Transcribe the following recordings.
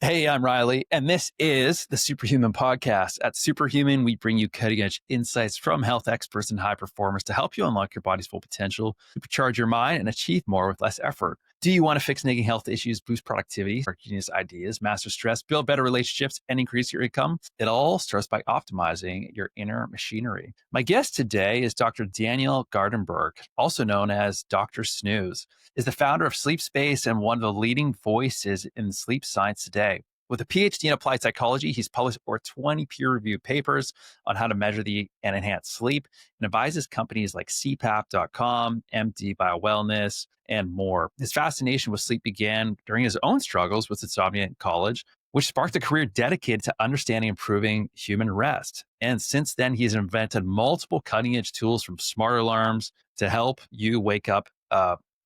Hey, I'm Riley, and this is the Superhuman Podcast. At Superhuman, we bring you cutting edge insights from health experts and high performers to help you unlock your body's full potential, supercharge your mind, and achieve more with less effort. Do you want to fix nagging health issues, boost productivity, spark genius ideas, master stress, build better relationships, and increase your income? It all starts by optimizing your inner machinery. My guest today is Dr. Daniel Gartenberg, also known as Dr. Snooze, is the founder of SleepSpace and one of the leading voices in sleep science today. With a PhD in applied psychology, he's published over 20 peer-reviewed papers on how to measure and enhance sleep and advises companies like CPAP.com, MD BioWellness, and more. His fascination with sleep began during his own struggles with insomnia in college, which sparked a career dedicated to understanding and improving human rest. And since then, he's invented multiple cutting-edge tools from smart alarms to help you wake up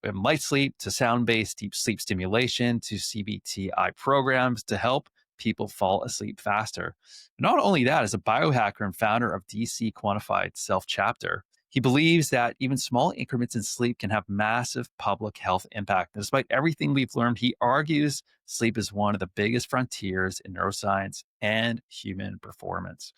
from light sleep to sound-based deep sleep stimulation to CBTI programs to help people fall asleep faster. Not only that, as a biohacker and founder of DC Quantified Self Chapter, he believes that even small increments in sleep can have massive public health impact. And despite everything we've learned, he argues sleep is one of the biggest frontiers in neuroscience and human performance.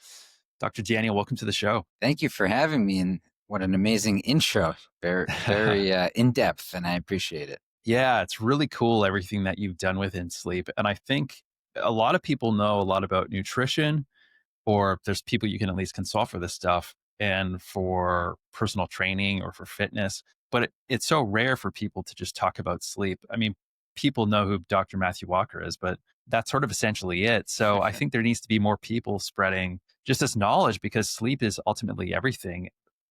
Dr. Daniel, welcome to the show. Thank you for having me. And what an amazing intro. Very in-depth, and I appreciate it. Yeah, it's really cool, everything that you've done within sleep. And I think a lot of people know a lot about nutrition, or there's people you can at least consult for this stuff and for personal training or for fitness. But it's so rare for people to just talk about sleep. I mean, people know who Dr. Matthew Walker is, but that's sort of essentially it. So I think there needs to be more people spreading just this knowledge because sleep is ultimately everything,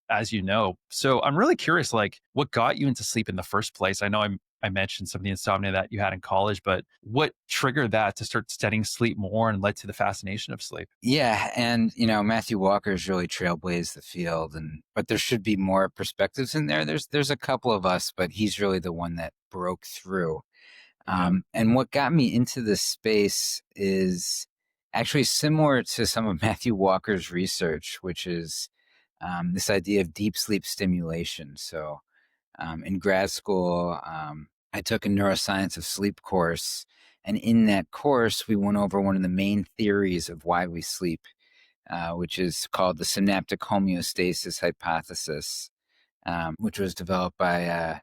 as you know. So I'm really curious, like, what got you into sleep in the first place? I know I mentioned some of the insomnia that you had in college, but what triggered that to start studying sleep more and led to the fascination of sleep? Yeah, and Matthew Walker's really trailblazed the field, but there should be more perspectives in there. There's a couple of us, but he's really the one that broke through. And what got me into this space is actually similar to some of Matthew Walker's research, which is this idea of deep sleep stimulation. So in grad school, I took a neuroscience of sleep course. And in that course, we went over one of the main theories of why we sleep, which is called the synaptic homeostasis hypothesis, which was developed by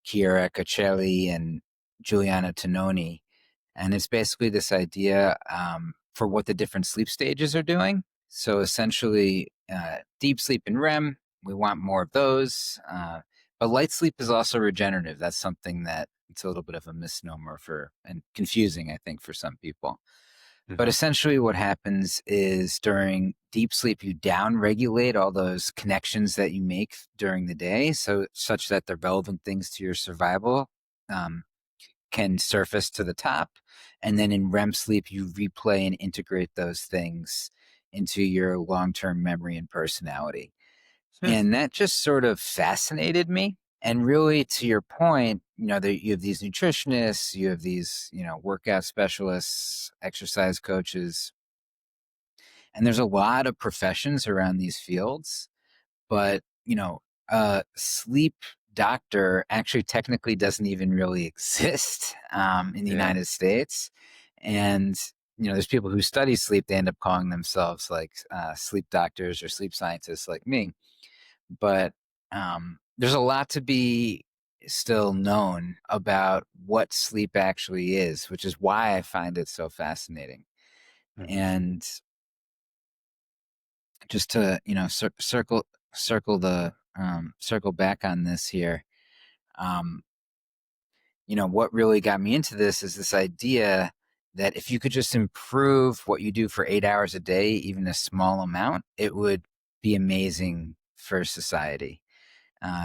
Chiara Caccelli and Giuliano Tononi. And it's basically this idea for what the different sleep stages are doing. So essentially, deep sleep and REM, we want more of those. But light sleep is also regenerative. That's something that it's a little bit of a misnomer and confusing, I think, for some people. But essentially what happens is during deep sleep, you down-regulate all those connections that you make during the day, such that the relevant things to your survival can surface to the top. And then in REM sleep, you replay and integrate those things into your long-term memory and personality. And that just sort of fascinated me. And really, to your point, you have these nutritionists, you have these, workout specialists, exercise coaches, and there's a lot of professions around these fields. But, a sleep doctor actually technically doesn't even really exist in the United States. And, there's people who study sleep, they end up calling themselves like sleep doctors or sleep scientists like me. But there's a lot to be still known about what sleep actually is, which is why I find it so fascinating. And just to circle back on this here, what really got me into this is this idea that if you could just improve what you do for 8 hours a day, even a small amount, it would be amazing for society.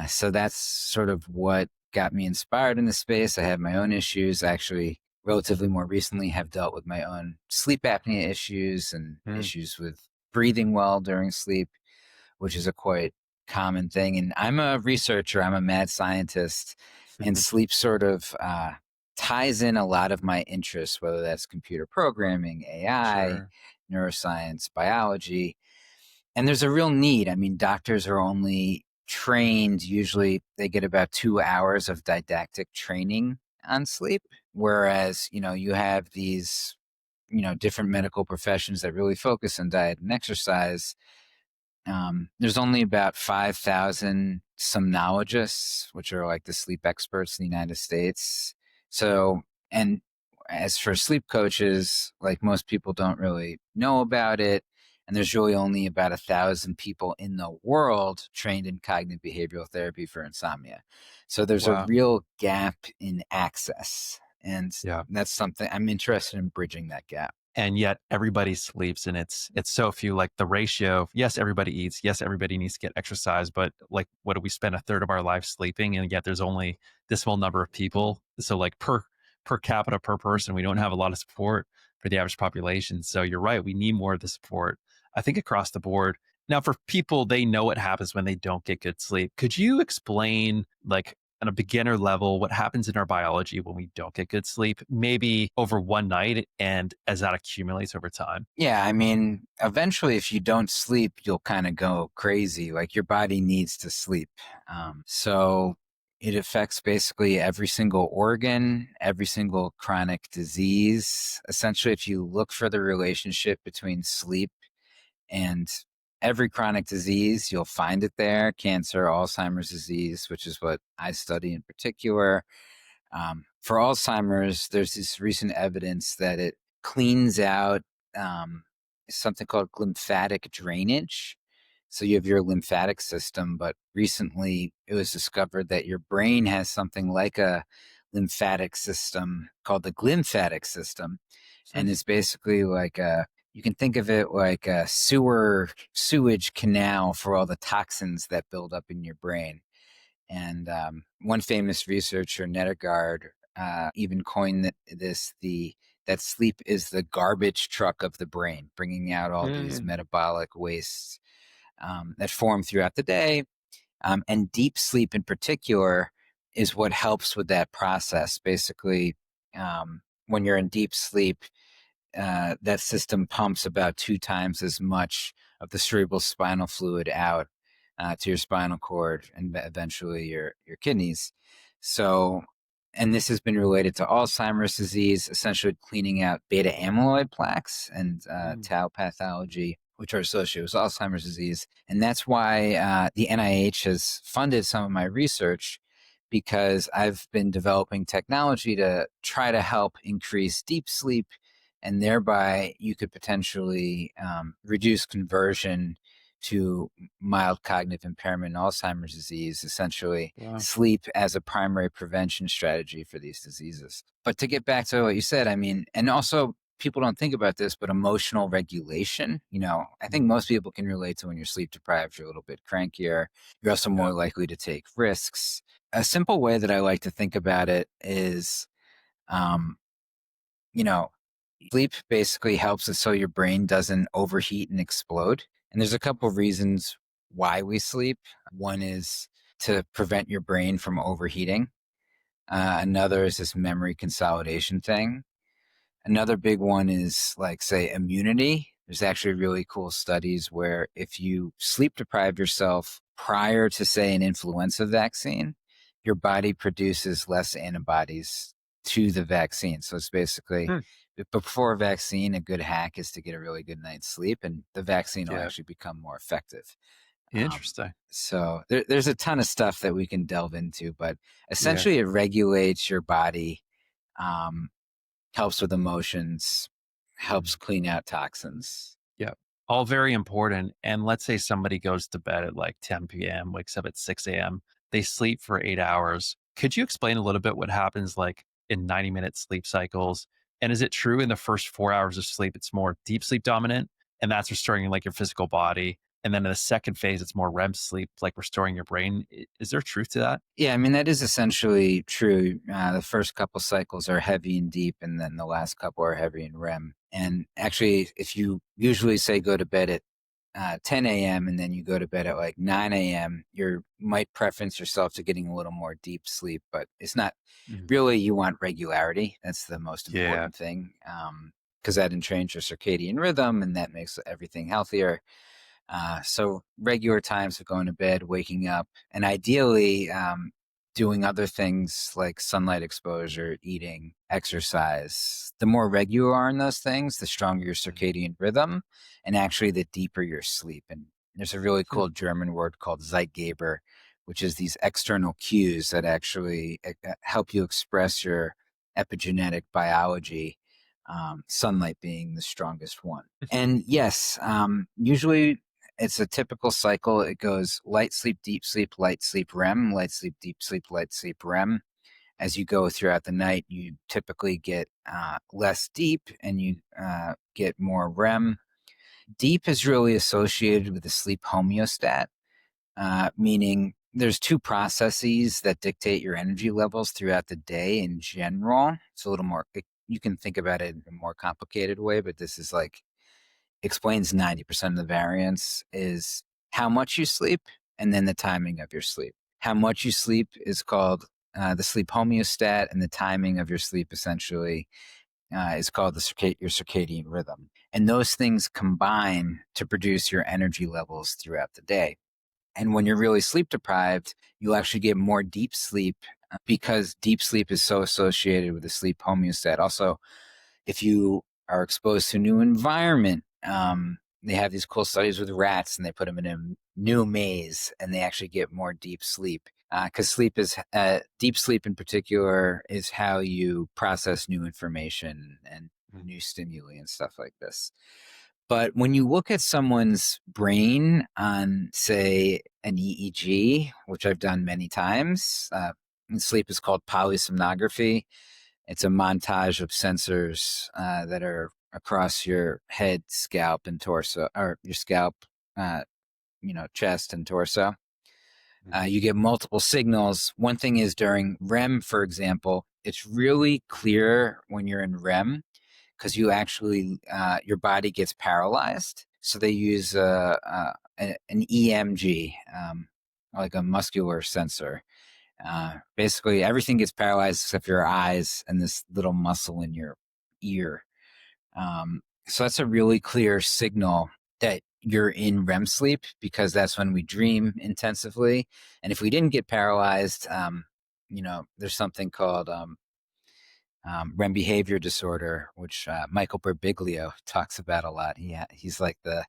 So that's sort of what got me inspired in the space. I have my own issues. Actually, relatively more recently have dealt with my own sleep apnea issues and issues with breathing well during sleep, which is a quite common thing. And I'm a researcher. I'm a mad scientist. And sleep sort of ties in a lot of my interests, whether that's computer programming, AI, neuroscience, biology. And there's a real need. I mean, doctors are only trained, usually they get about 2 hours of didactic training on sleep. Whereas, you have these, different medical professions that really focus on diet and exercise. There's only about 5,000 somnologists, which are like the sleep experts in the United States. So, and as for sleep coaches, like most people don't really know about it. And there's really only about 1,000 people in the world trained in cognitive behavioral therapy for insomnia. So there's a Wow. real gap in access. And Yeah. that's something I'm interested in bridging that gap. And yet everybody sleeps, and it's so few. Like the ratio, yes, everybody eats, yes, everybody needs to get exercise, but like what do we spend a third of our life sleeping? And yet there's only this small number of people. So like per capita per person, we don't have a lot of support for the average population. So you're right, we need more of the support. I think across the board. Now for people, they know what happens when they don't get good sleep. Could you explain like on a beginner level what happens in our biology when we don't get good sleep, maybe over one night and as that accumulates over time? Yeah, I mean, eventually, if you don't sleep, you'll kind of go crazy. Like your body needs to sleep. So it affects basically every single organ, every single chronic disease. Essentially, if you look for the relationship between sleep and every chronic disease, you'll find it there. Cancer, Alzheimer's disease, which is what I study in particular. For Alzheimer's, there's this recent evidence that it cleans out um, something called lymphatic drainage. So you have your lymphatic system, but recently it was discovered that your brain has something like a lymphatic system called the glymphatic system. Hmm. And it's basically like you can think of it like a sewage canal for all the toxins that build up in your brain. And one famous researcher, Nedergaard, even coined that sleep is the garbage truck of the brain, bringing out all these Mm. metabolic wastes that form throughout the day. And deep sleep, in particular, is what helps with that process. Basically, when you're in deep sleep, that system pumps about 2 times as much of the cerebral spinal fluid out to your spinal cord and eventually your kidneys. So, and this has been related to Alzheimer's disease, essentially cleaning out beta amyloid plaques and Mm. tau pathology, which are associated with Alzheimer's disease. And that's why the NIH has funded some of my research because I've been developing technology to try to help increase deep sleep, and thereby you could potentially reduce conversion to mild cognitive impairment and Alzheimer's disease, essentially Wow. sleep as a primary prevention strategy for these diseases. But to get back to what you said, I mean, and also people don't think about this, but emotional regulation, I think Mm. most people can relate to when you're sleep deprived, you're a little bit crankier. You're also Yeah. more likely to take risks. A simple way that I like to think about it is, um, you know, sleep basically helps us so your brain doesn't overheat and explode. And there's a couple of reasons why we sleep. One is to prevent your brain from overheating. Another is this memory consolidation thing. Another big one is like, say, immunity. There's actually really cool studies where if you sleep deprive yourself prior to, say, an influenza vaccine, your body produces less antibodies to the vaccine. So it's basically Hmm. before a vaccine, a good hack is to get a really good night's sleep, and the vaccine will Yeah. actually become more effective. Interesting. So there's a ton of stuff that we can delve into, but Yeah. essentially it regulates your body. Um, Helps with emotions, helps Mhm. clean out toxins. Yeah. All very important. And let's say somebody goes to bed at like 10 p.m., wakes up at 6 a.m., they sleep for 8 hours. Could you explain a little bit what happens like in 90-minute sleep cycles? And is it true in the first 4 hours of sleep, it's more deep sleep dominant and that's restoring like your physical body? And then in the second phase, it's more REM sleep, like restoring your brain. Is there truth to that? Yeah, I mean, that is essentially true. The first couple cycles are heavy and deep, and then the last couple are heavy and REM. And actually, if you usually say go to bed at 10 a.m. and then you go to bed at like 9 a.m., you might preference yourself to getting a little more deep sleep, but it's not Mhm. really, you want regularity. That's the most Yeah. important thing, because that entrains your circadian rhythm and that makes everything healthier. So regular times of going to bed, waking up, and ideally, doing other things like sunlight exposure, eating, exercise, the more regular you are in those things, the stronger your circadian rhythm and actually the deeper your sleep. And there's a really Hmm. cool German word called Zeitgeber, which is these external cues that actually help you express your epigenetic biology, sunlight being the strongest one. And yes, usually it's a typical cycle. It goes light sleep, deep sleep, light sleep, REM, light sleep, deep sleep, light sleep, REM. As you go throughout the night, you typically get less deep and you get more REM. Deep is really associated with the sleep homeostat, meaning there's two processes that dictate your energy levels throughout the day in general. It's a little more, you can think about it in a more complicated way, but this is like explains 90% of the variance is how much you sleep and then the timing of your sleep. How much you sleep is called the sleep homeostat, and the timing of your sleep essentially is called your circadian rhythm. And those things combine to produce your energy levels throughout the day. And when you're really sleep deprived, you'll actually get more deep sleep because deep sleep is so associated with the sleep homeostat. Also, if you are exposed to a new environment, they have these cool studies with rats and they put them in a new maze and they actually get more deep sleep. Because deep sleep in particular is how you process new information and new stimuli and stuff like this. But when you look at someone's brain on, say, an EEG, which I've done many times, sleep is called polysomnography. It's a montage of sensors that are across your head, scalp, and torso, or your scalp, chest and torso. You get multiple signals. One thing is during REM, for example, it's really clear when you're in REM because you actually, your body gets paralyzed. So they use an EMG, like a muscular sensor. Basically, everything gets paralyzed except your eyes and this little muscle in your ear. So that's a really clear signal that you're in REM sleep because that's when we dream intensively. And if we didn't get paralyzed, there's something called REM behavior disorder, which Michael Birbiglio talks about a lot. He's like the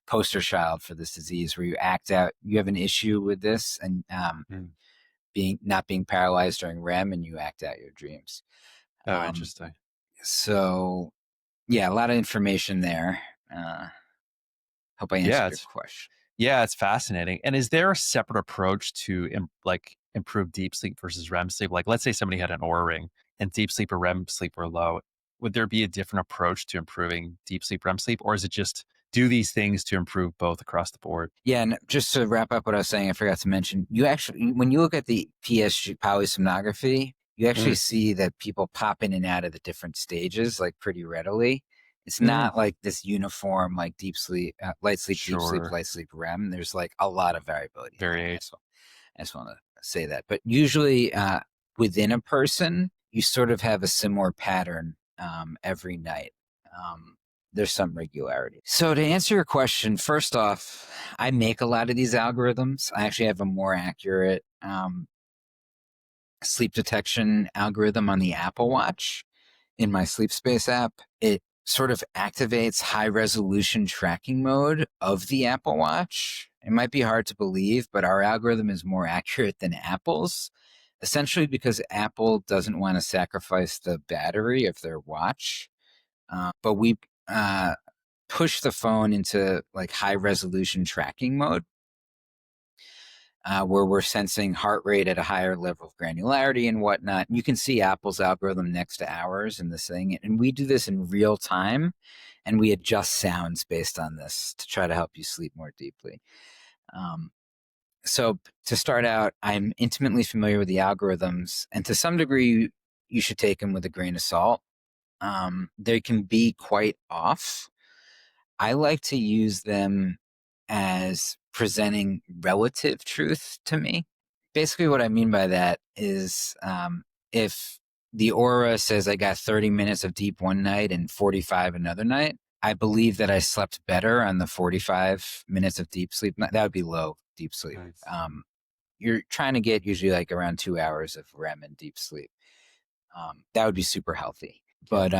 poster child for this disease where you act out, you have an issue with this and not being paralyzed during REM and you act out your dreams. Oh, Um, interesting. so yeah, a lot of information there. Hope I Yeah, answered your it's question. it's fascinating. And is there a separate approach to improve deep sleep versus REM sleep? Like, let's say somebody had an Oura ring and deep sleep or REM sleep were low. Would there be a different approach to improving deep sleep, REM sleep, or is it just do these things to improve both across the board? Yeah, and just to wrap up what I was saying, I forgot to mention, you actually, when you look at the PSG polysomnography, you actually Mm, see that people pop in and out of the different stages like pretty readily. It's mm, not like this uniform, like deep sleep, light sleep, deep sleep, sure. light sleep, REM. There's like a lot of variability in there. Very. I just want to say that. But usually within a person, you sort of have a similar pattern every night. There's some regularity. So to answer your question, first off, I make a lot of these algorithms. I actually have a more accurate sleep detection algorithm on the Apple Watch in my SleepSpace app. It sort of activates high resolution tracking mode of the Apple Watch. It might be hard to believe, but our algorithm is more accurate than Apple's, essentially because Apple doesn't want to sacrifice the battery of their watch. But we push the phone into like high resolution tracking mode. Where we're sensing heart rate at a higher level of granularity and whatnot. You can see Apple's algorithm next to ours in this thing. And we do this in real time and we adjust sounds based on this to try to help you sleep more deeply. So to start out, I'm intimately familiar with the algorithms, and to some degree, you should take them with a grain of salt. They can be quite off. I like to use them as presenting relative truth to me. Basically, what I mean by that is if the aura says I got 30 minutes of deep one night and 45 another night, I believe that I slept better on the 45 minutes of deep sleep. That would be low deep sleep. Nice. you're trying to get usually like around 2 hours of REM and deep sleep. That would be super healthy. Yeah. But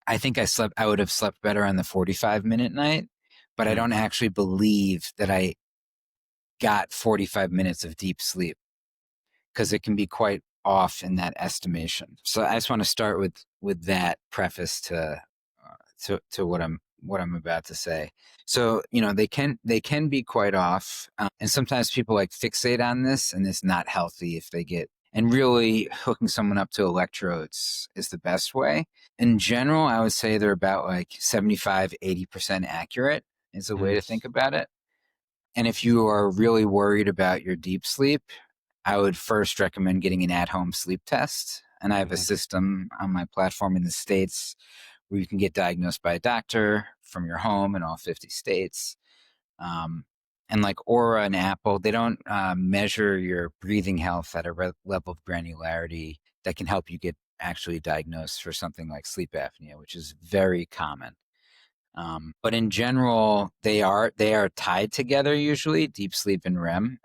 I think I would have slept better on the 45-minute night, but I Mm. don't actually believe that I got 45 minutes of deep sleep because it can be quite off in that estimation. So I just want to start with that preface to what I'm about to say. So they can be quite off, and sometimes people like fixate on this, and it's not healthy if they get. And really, hooking someone up to electrodes is the best way. In general, I would say they're about like 75-80% accurate is a way Mm. to think about it. And if you are really worried about your deep sleep, I would first recommend getting an at-home sleep test. And I have a Mhm. system on my platform in the States where you can get diagnosed by a doctor from your home in all 50 states. Um, and like Aura and Apple, they don't measure your breathing health at a level of granularity that can help you get actually diagnosed for something like sleep apnea, which is very common. But in general, they are tied together usually, deep sleep and REM.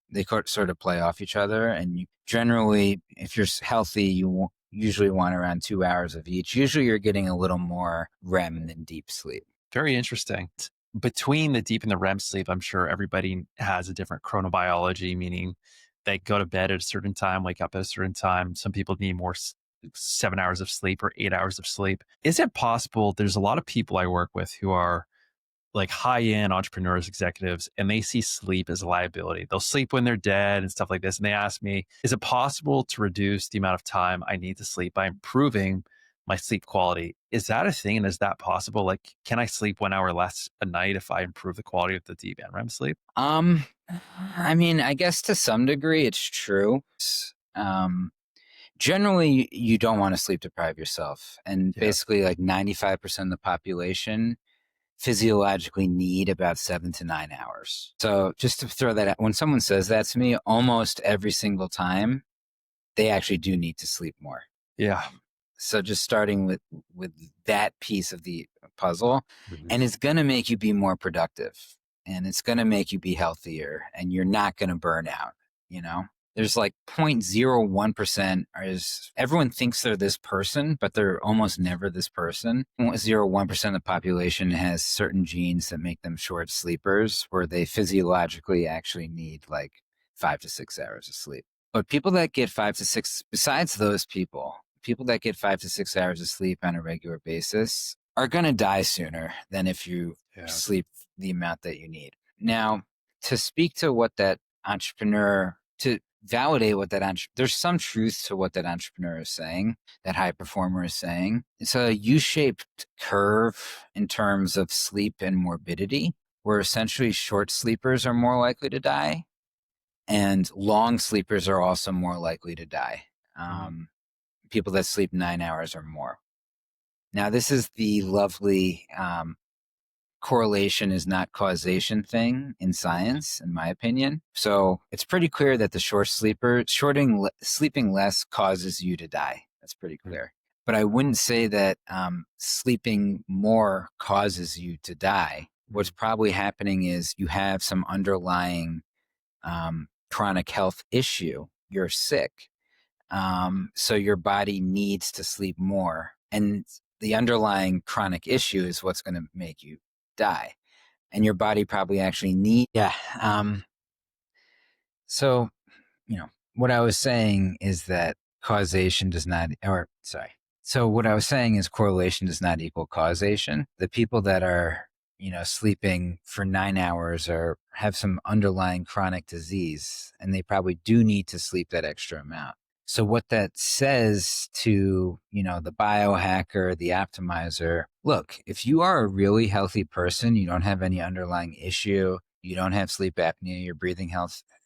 They sort of play off each other, and generally, if you're healthy, you usually want around 2 hours of each. Usually, you're getting a little more REM than deep sleep. Very interesting. Between the deep and the REM sleep, I'm sure everybody has a different chronobiology, meaning they go to bed at a certain time, wake up at a certain time. Some people need more 7 hours of sleep or 8 hours of sleep. Is it possible? There's a lot of people I work with who are like high end entrepreneurs, executives, and they see sleep as a liability. They'll sleep when they're dead and stuff like this. And they ask me, is it possible to reduce the amount of time I need to sleep by improving my sleep quality? Is that a thing? And is that possible? Like, can I sleep 1 hour less a night if I improve the quality of the deep and REM sleep? Um, I mean, I guess to some degree it's true. Um, Generally, you don't want to sleep deprive yourself, and Yeah. basically, like 95% of the population physiologically need about 7 to 9 hours. So just to throw that out, when someone says that to me, almost every single time, they actually do need to sleep more. Yeah. So just starting with that piece of the puzzle, Mhm. and it's going to make you be more productive, and it's going to make you be healthier, and you're not going to burn out, you know? There's like 0.01% is everyone thinks they're this person, but they're almost never this person. 0.01% of the population has certain genes that make them short sleepers where they physiologically actually need like 5 to 6 hours of sleep. But people that get 5 to 6, besides those people that get 5 to 6 hours of sleep on a regular basis are going to die sooner than if you Yeah. sleep the amount that you need. Now, to speak to what that entrepreneur, to validate what that there's some truth to what that entrepreneur is saying, that high performer is saying. It's a U-shaped curve in terms of sleep and morbidity, where essentially short sleepers are more likely to die and long sleepers are also more likely to die. Mhm. People that sleep 9 hours or more. Now, this is the lovely correlation is not causation thing in science, in my opinion. So it's pretty clear that the sleeping less causes you to die. That's pretty Mhm. clear. But I wouldn't say that sleeping more causes you to die. What's probably happening is you have some underlying chronic health issue. You're sick. So your body needs to sleep more. And the underlying chronic issue is what's going to make you die. And your body probably actually yeah. So, what I was saying is that causation does not, or sorry. So what I was saying is correlation does not equal causation. The people that are, sleeping for 9 hours or have some underlying chronic disease, and they probably do need to sleep that extra amount. So what that says to, the biohacker, the optimizer, look, if you are a really healthy person, you don't have any underlying issue, you don't have sleep apnea, you're breathing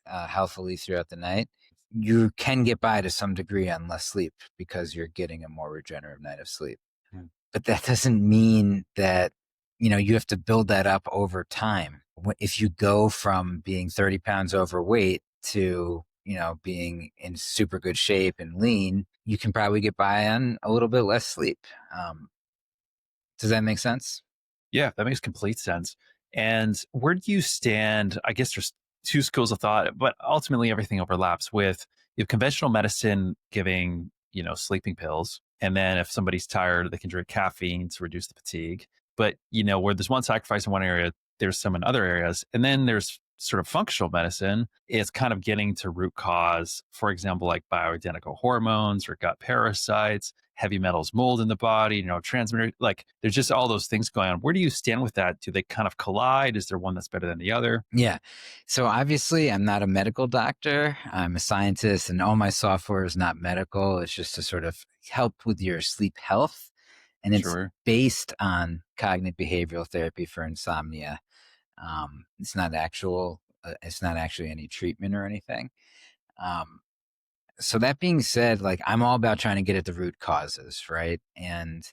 healthily throughout the night, you can get by to some degree on less sleep because you're getting a more regenerative night of sleep. Mhm. But that doesn't mean that, you have to build that up over time. If you go from being 30 pounds overweight to, being in super good shape and lean, you can probably get by on a little bit less sleep. Does that make sense? Yeah, that makes complete sense. And where do you stand? I guess there's two schools of thought, but ultimately everything overlaps with you have conventional medicine giving, sleeping pills. And then if somebody's tired, they can drink caffeine to reduce the fatigue. But, where there's one sacrifice in one area, there's some in other areas. And then there's sort of functional medicine. It's kind of getting to root cause, for example, like bioidentical hormones or gut parasites, heavy metals, mold in the body, transmitter, like there's just all those things going on. Where do you stand with that? Do they kind of collide? Is there one that's better than the other? Yeah. So obviously, I'm not a medical doctor. I'm a scientist, and all my software is not medical. It's just to sort of help with your sleep health. And it's Sure. based on cognitive behavioral therapy for insomnia. It's not actual. It's not actually any treatment or anything. Um, so that being said, like I'm all about trying to get at the root causes, right? And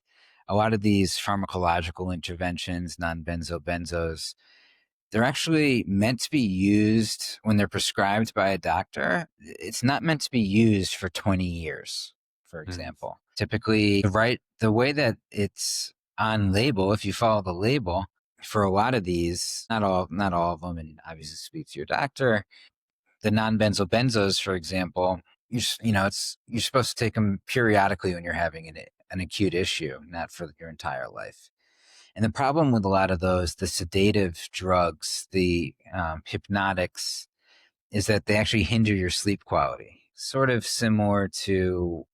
a lot of these pharmacological interventions, non-benzos, they're actually meant to be used when they're prescribed by a doctor. It's not meant to be used for 20 years, for Mm. example. Typically, the way that it's on label, if you follow the label for a lot of these, not all of them, and obviously speak to your doctor. The non-benzos, for example, you're supposed to take them periodically when you're having an acute issue, not for your entire life. And the problem with a lot of those, the sedative drugs, the hypnotics, is that they actually hinder your sleep quality. Sort of similar to,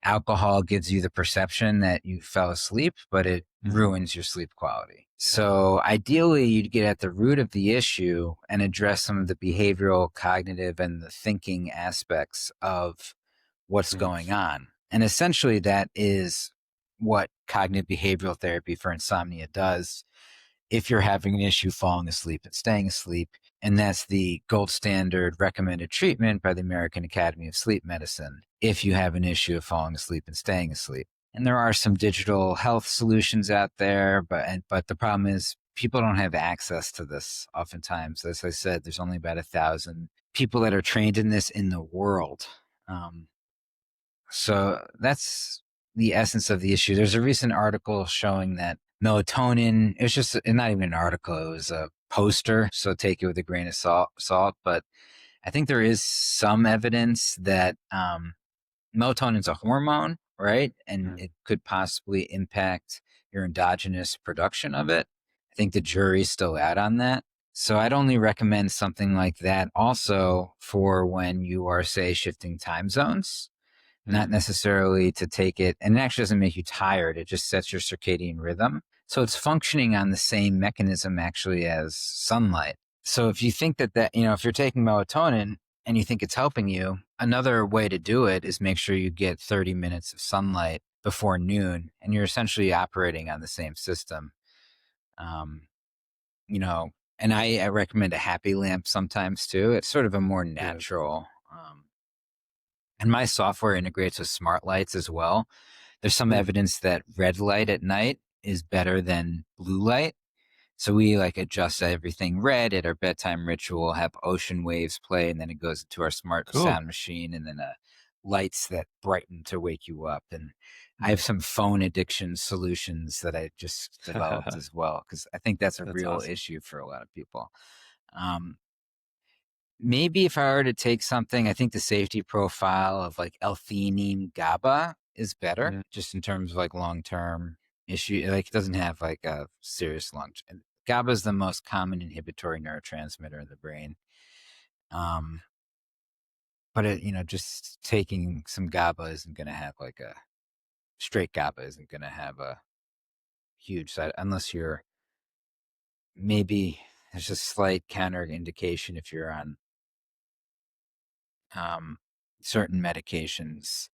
alcohol gives you the perception that you fell asleep, but it ruins your sleep quality. So ideally, you'd get at the root of the issue and address some of the behavioral, cognitive, and the thinking aspects of what's going on. And essentially, that is what cognitive behavioral therapy for insomnia does if you're having an issue falling asleep and staying asleep. And that's the gold standard recommended treatment by the American Academy of Sleep Medicine if you have an issue of falling asleep and staying asleep. And there are some digital health solutions out there, but the problem is people don't have access to this oftentimes. As I said, there's only about 1,000 people that are trained in this in the world. So that's the essence of the issue. There's a recent article showing that melatonin, it was just not even an article, it was a poster. So take it with a grain of salt. But I think there is some evidence that melatonin's a hormone, right? And it could possibly impact your endogenous production of it. I think the jury's still out on that. So I'd only recommend something like that also for when you are, say, shifting time zones. Not necessarily to take it, and it actually doesn't make you tired. It just sets your circadian rhythm. So it's functioning on the same mechanism actually as sunlight. So if you think if you're taking melatonin and you think it's helping you, another way to do it is make sure you get 30 minutes of sunlight before noon, and you're essentially operating on the same system. Um, and I recommend a happy lamp sometimes too. It's sort of a more natural, and my software integrates with smart lights as well. There's some evidence that red light at night is better than blue light. So we adjust everything red at our bedtime ritual, have ocean waves play, and then it goes into our smart Cool. sound machine, and then lights that brighten to wake you up. And I have some phone addiction solutions that I just developed as well, because I think that's a That's real awesome. issue for a lot of people. Maybe if I were to take something, I think the safety profile of L-theanine GABA is better, just in terms of long-term issue. It doesn't have a serious GABA is the most common inhibitory neurotransmitter in the brain. But just taking some GABA isn't going to have straight GABA isn't going to have a huge side, unless maybe there's a slight counterindication if you're on certain medications.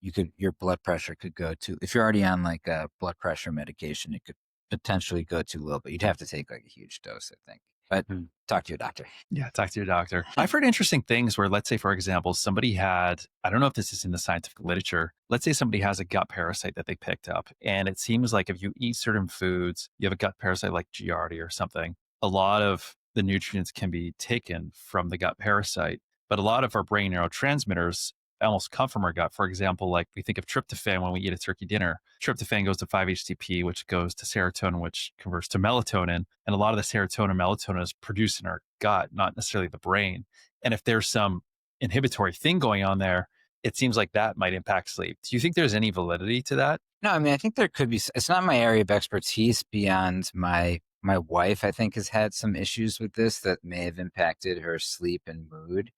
Your blood pressure could go to, if you're already on a blood pressure medication, it could potentially go too low, but you'd have to take a huge dose, I think. But talk to your doctor. Yeah, talk to your doctor. I've heard interesting things where, let's say, for example, somebody had, I don't know if this is in the scientific literature, let's say somebody has a gut parasite that they picked up. And it seems like if you eat certain foods, you have a gut parasite like Giardia or something, a lot of the nutrients can be taken from the gut parasite. But a lot of our brain neurotransmitters almost come from our gut. For example, like we think of tryptophan when we eat a turkey dinner. Tryptophan goes to 5-HTP, which goes to serotonin, which converts to melatonin. And a lot of the serotonin and melatonin is produced in our gut, not necessarily the brain. And if there's some inhibitory thing going on there, it seems like that might impact sleep. Do you think there's any validity to that? No, I mean, I think there could be. It's not my area of expertise beyond my wife. I think has had some issues with this that may have impacted her sleep and mood,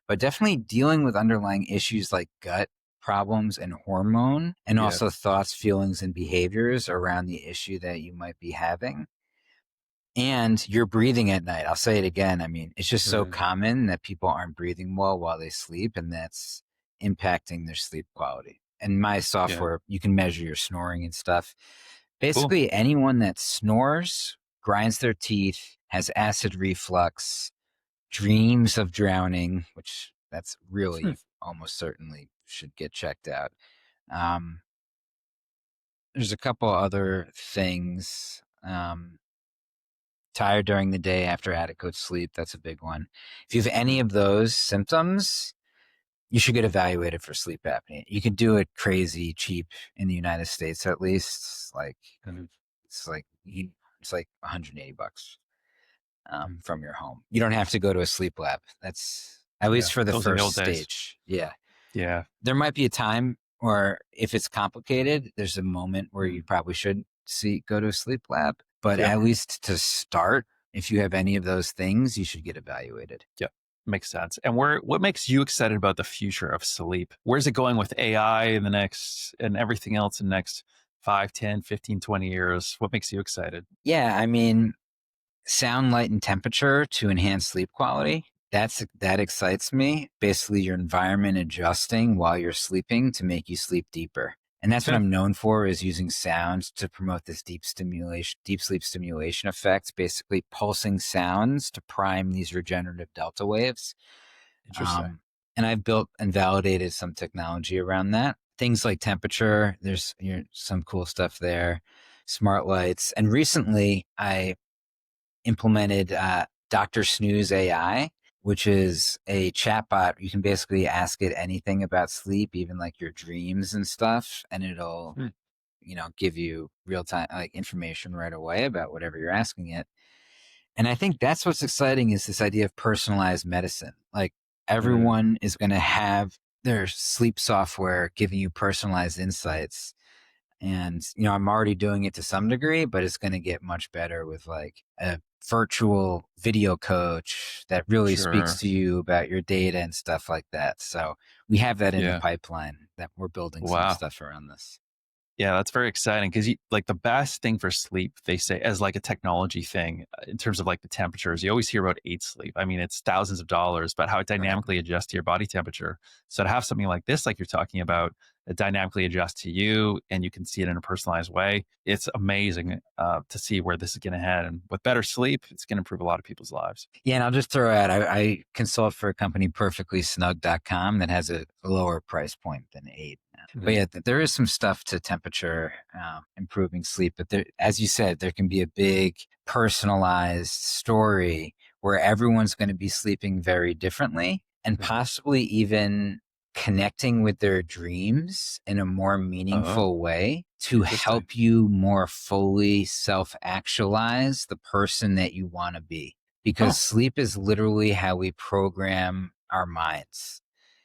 but definitely dealing with underlying issues like gut problems and hormone, and Yeah. also thoughts, feelings, and behaviors around the issue that you might be having. And you're breathing at night. I'll say it again. I mean, it's just so Right. common that people aren't breathing well while they sleep, and that's impacting their sleep quality. And my Yeah. software, you can measure your snoring and stuff. Cool. Basically, anyone that snores, grinds their teeth, has acid reflux, dreams of drowning, which that's really, Hmm. you almost certainly should get checked out. Um, there's a couple other things. Tired during the day after adequate sleep. That's a big one. If you have any Mhm. of those symptoms, you should get evaluated for sleep apnea. You can do it crazy cheap in the United States, at least. Mhm. It's like it's like $180 Mhm. from your home. You don't have to go to a sleep lab. That's at Yeah. least for the Those are the first old days. stage. Yeah, Yeah. there might be a time, or if it's complicated, there's a moment where Mhm. you probably should go to a sleep lab. But Yeah. at least to start, if you have any of those things, you should get evaluated. Yeah. Makes sense. And what makes you excited about the future of sleep? Where's it going with AI in the next and everything else in the next 5, 10, 15, 20 years? What makes you excited? Yeah, I mean, sound, light, and temperature to enhance sleep quality. That excites me. Basically, your environment adjusting while you're sleeping to make you sleep deeper. And that's what Yeah. I'm known for, is using sound to promote this deep sleep stimulation effect, basically pulsing sounds to prime these regenerative delta waves. Interesting. Um, and I've built and validated some technology around that. Things like temperature, there's some cool stuff there, smart lights. And recently I implemented Dr. Snooze AI, which is a chatbot. You can basically ask it anything about sleep, even like your dreams and stuff, and it'll, Hmm. give you real time like information right away about whatever you're asking it. And I think that's what's exciting, is this idea of personalized medicine. Like, Yeah. everyone is going to have their sleep software giving you personalized insights. And, I'm already doing it to some degree, but it's going to get much better with like a virtual video coach that really speaks Sure. to you about your data and stuff like that. So we have that in the Yeah. pipeline, that we're building some Wow. stuff around this. Yeah, that's very exciting because like the best thing for sleep, they say, as like a technology thing in terms of like the temperatures. You always hear about 8 sleep. I mean, it's thousands of dollars, but how it Right. dynamically adjusts to your body temperature. So to have something like this, like you're talking about, that dynamically adjusts to you and you can see it in a personalized way, it's amazing to see where this is going to head. And with better sleep, it's going to improve a lot of people's lives. Yeah, and I'll just throw out, I consult for a company, perfectlysnug.com, that has a lower price point than 8 now. But Mhm. yeah, there is some stuff to temperature improving sleep. But there, as you said, there can be a big personalized story where everyone's going to be sleeping very differently, and Mhm. possibly even connecting with their dreams in a more Oh, meaningful way to interesting. help you more fully self actualize the person that you want to be, because Oh, sleep is literally how we program our minds.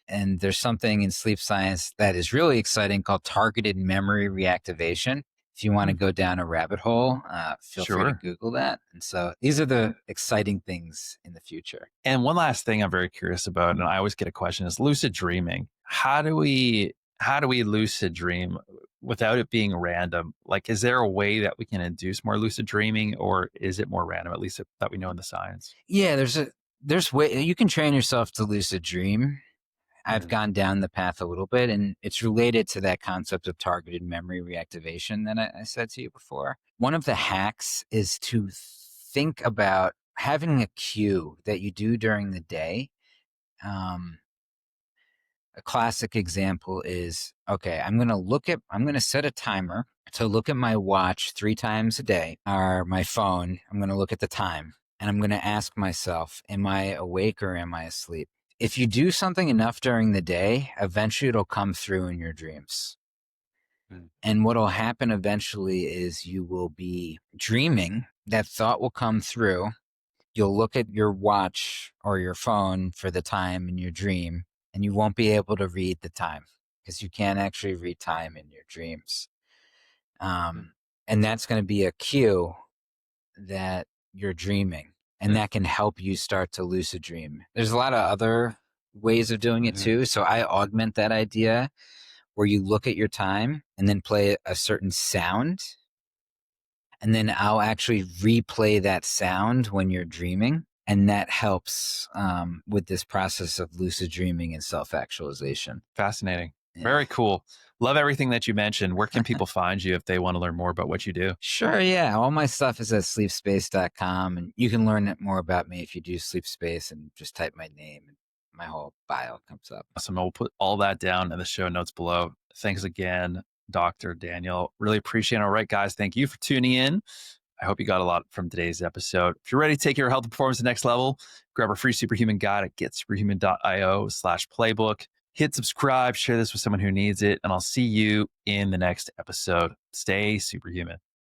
And there's something in sleep science that is really exciting called targeted memory reactivation. If you want to hmm. go down a rabbit hole, feel free to Sure. Google that. And so these are the exciting things in the future. And one last thing I'm very curious about, and I always get a question, is lucid dreaming. How do we lucid dream without it being random? Like, is there a way that we can induce more lucid dreaming, or is it more random? At least that we know in the science. Yeah, there's way you can train yourself to lucid dream. I've Mhm. gone down the path a little bit, and it's related to that concept of targeted memory reactivation that I said to you before. One of the hacks is to think about having a cue that you do during the day. Um, a classic example is, okay, I'm going to set a timer to look at my watch 3 times a day, or my phone. I'm going to look at the time, and I'm going to ask myself, am I awake or am I asleep? if you do something enough during the day, eventually it'll come through in your dreams. Mm. And what'll happen eventually is you will be dreaming. That thought will come through. You'll look at your watch or your phone for the time in your dream, and you won't be able to read the time because you can't actually read time in your dreams. Mm. And that's going to be a cue that you're dreaming, and that can help you start to lucid dream. There's a lot of other ways of doing it too. So I augment that idea where you look at your time and then play a certain sound, and then I'll actually replay that sound when you're dreaming. And that helps with this process of lucid dreaming and self-actualization. Fascinating. Yeah. Very cool. Love everything that you mentioned. Where can people find you if they want to learn more about what you do? Sure, yeah. All my stuff is at sleepspace.com, and you can learn more about me if you do SleepSpace and just type my name, and my whole bio comes up. Awesome. We'll put all that down in the show notes below. Thanks again, Dr. Daniel. Really appreciate it. All right, guys. Thank you for tuning in. I hope you got a lot from today's episode. If you're ready to take your health and performance to the next level, grab our free superhuman guide at getsuperhuman.io/playbook. Hit subscribe, share this with someone who needs it, and I'll see you in the next episode. Stay superhuman.